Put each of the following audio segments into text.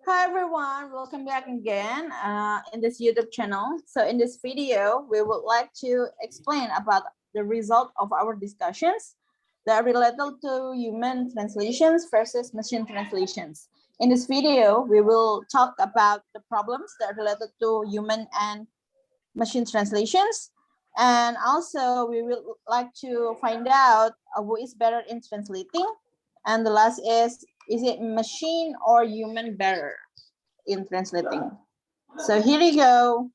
Hi everyone, welcome back again in this YouTube channel. So in this video, we would like to explain about the result of our discussions that are related to human translations versus machine translations. In this video, we will talk about the problems that are related to human and machine translations. And also we will like to find out who is better in translating. And the last is it machine or human better in translating? So here you go.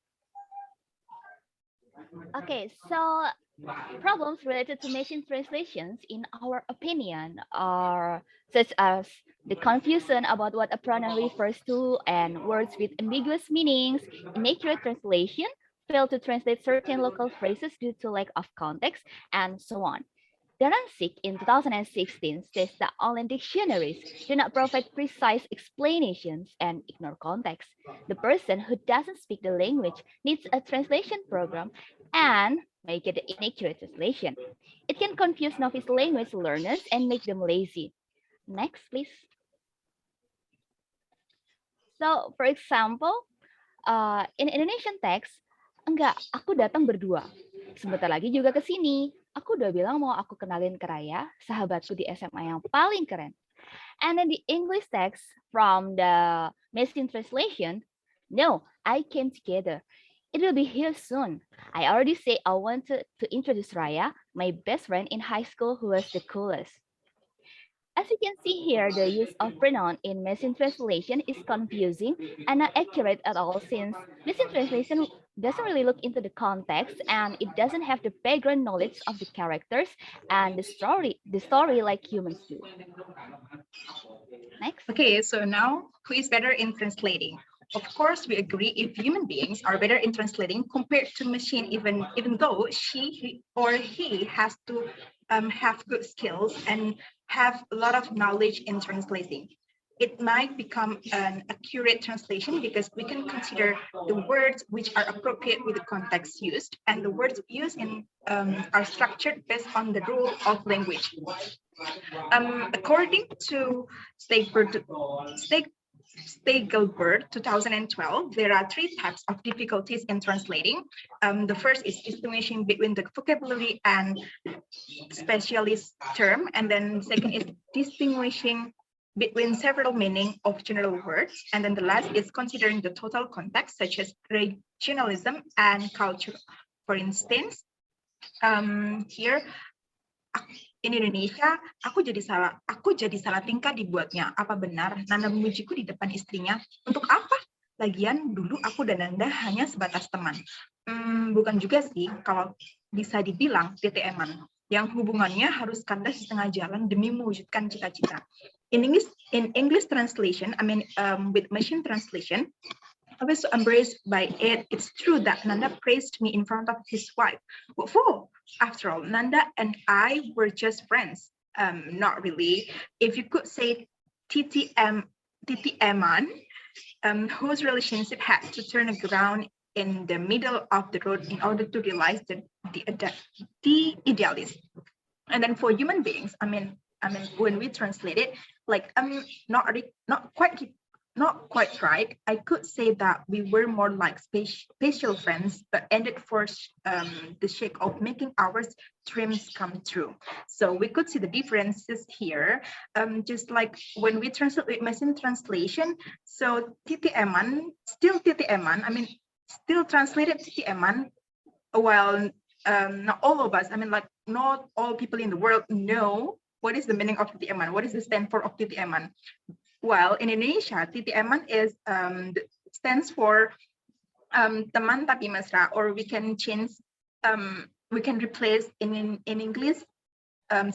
Okay, so problems related to machine translations, in our opinion, are such as the confusion about what a pronoun refers to and words with ambiguous meanings, inaccurate translation, fail to translate certain local phrases due to lack of context, and so on. Deransik in 2016 states that online dictionaries do not provide precise explanations and ignore context. The person who doesn't speak the language needs a translation program and make it an inaccurate translation. It can confuse novice language learners and make them lazy. Next, please. So, for example, in Indonesian text, enggak, aku datang berdua. Sebentar lagi juga ke sini. Aku udah bilang mau aku kenalin ke Raya, sahabatku di SMA yang paling keren. And in the English text from the machine translation, no, I came together. It will be here soon. I already say I wanted to introduce Raya, my best friend in high school who was the coolest. As you can see here, the use of pronoun in machine translation is confusing and not accurate at all, since machine translation doesn't really look into the context and it doesn't have the background knowledge of the characters and the story like humans do. Next. Okay, so now who is better in translating? Of course, we agree if human beings are better in translating compared to machine, even though she or he has to have good skills and have a lot of knowledge in translating. It might become an accurate translation because we can consider the words which are appropriate with the context used, and the words used in are structured based on the rule of language. According to Stagelberg 2012, there are three types of difficulties in translating. The first is distinguishing between the vocabulary and specialist term, and then second is distinguishing between several meaning of general words, and then the last is considering the total context, such as regionalism and culture. For instance, here in Indonesia, aku jadi salah tingkah dibuatnya. Apa benar Nanda memujiku di depan istrinya? Untuk apa? Lagian dulu aku dan Nanda hanya sebatas teman. Bukan juga sih, kalau bisa dibilang TTM-an, yang hubungannya harus kandas di tengah jalan demi mewujudkan cita-cita. In English translation, with machine translation, I was embraced by it. It's true that Nanda praised me in front of his wife. What for? After all, Nanda and I were just friends. Not really. If you could say TTM-an, whose relationship had to turn around in the middle of the road in order to realize the idealist. And then for human beings, when we translate it, like not quite right. I could say that we were more like spatial friends, but ended for the sake of making our dreams come true. So we could see the differences here, just like when we translate with machine translation. So TTM-an, still TTM-an, still translated TTM-an, while not all of us, not all people in the world know what is the meaning of TTM-an, what is the stand for of TTM-an. Well, in Indonesia, TTM-an is stands for teman tapi mesra, or we can change, we can replace in English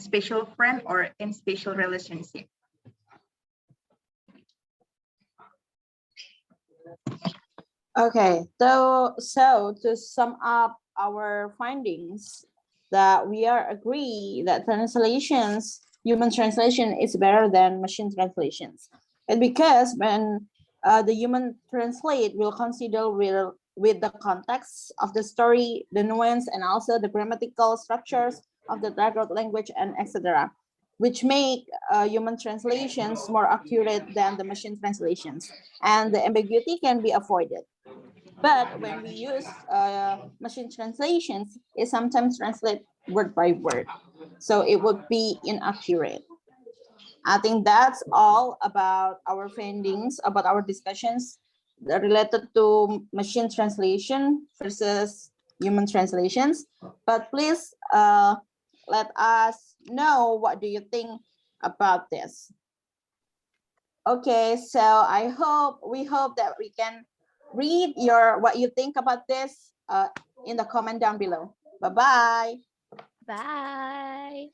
special friend or in special relationship. Okay, so to sum up our findings, that we are agree that translations, human translation is better than machine translations. And because when the human translate will consider with the context of the story, the nuance, and also the grammatical structures of the dialogue language, and etc. which make human translations more accurate than the machine translations, and the ambiguity can be avoided. But when we use machine translations, it sometimes translates word by word, so it would be inaccurate. I think that's all about our findings, about our discussions related to machine translation versus human translations. But please let us know, what do you think about this? Okay, so we hope that we can read what you think about this in the comment down below. Bye-bye. Bye.